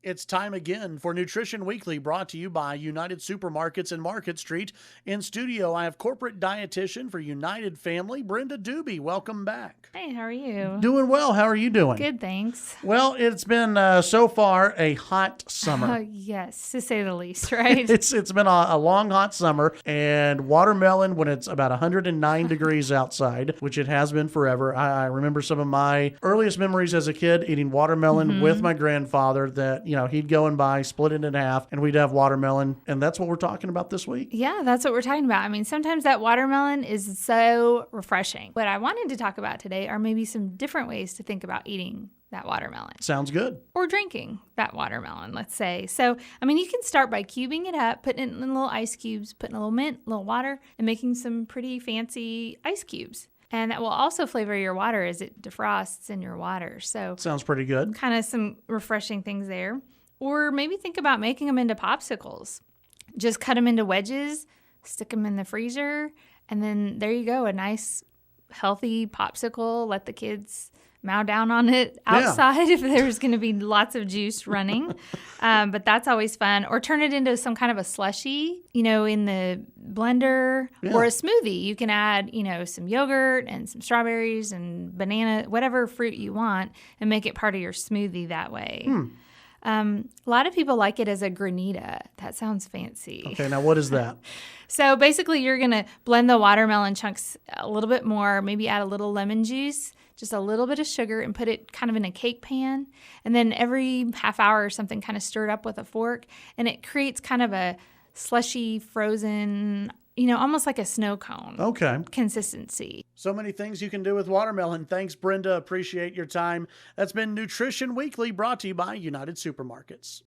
It's time again for Nutrition Weekly, brought to you by United Supermarkets and Market Street. In studio, I have corporate dietitian for United Family, Brenda Duby. Welcome back. Hey, how are you? Doing well. How are you doing? Good, thanks. Well, it's been so far a hot summer. Yes, to say the least, right? It's been a long, hot summer, and watermelon when it's about 109 degrees outside, which it has been forever. I remember some of my earliest memories as a kid eating watermelon with my grandfather that, he'd go and buy, split it in half, and we'd have watermelon. And that's what we're talking about this week. Yeah, that's what we're talking about. I mean, sometimes that watermelon is so refreshing. What I wanted to talk about today are maybe some different ways to think about eating that watermelon. Sounds good. Or drinking that watermelon, let's say. So, I mean, you can start by cubing it up, putting it in little ice cubes, putting a little mint, a little water, and making some pretty fancy ice cubes. And that will also flavor your water as it defrosts in your water. So, sounds pretty good. Kind of some refreshing things there. Or maybe think about making them into popsicles. Just cut them into wedges, stick them in the freezer, and then there you go, a nice, healthy popsicle. Let the kids mow down on it outside if there's going to be lots of juice running. But that's always fun. Or turn it into some kind of a slushie, in the blender or a smoothie. You can add, some yogurt and some strawberries and banana, whatever fruit you want, and make it part of your smoothie that way. A lot of people like it as a granita. That sounds fancy. Okay, now what is that? So basically you're going to blend the watermelon chunks a little bit more, maybe add a little lemon juice, just a little bit of sugar, and put it kind of in a cake pan. And then every half hour or something kind of stir it up with a fork. And it creates kind of a slushy, frozen, almost like a snow cone consistency. So many things you can do with watermelon. Thanks, Brenda. Appreciate your time. That's been Nutrition Weekly, brought to you by United Supermarkets.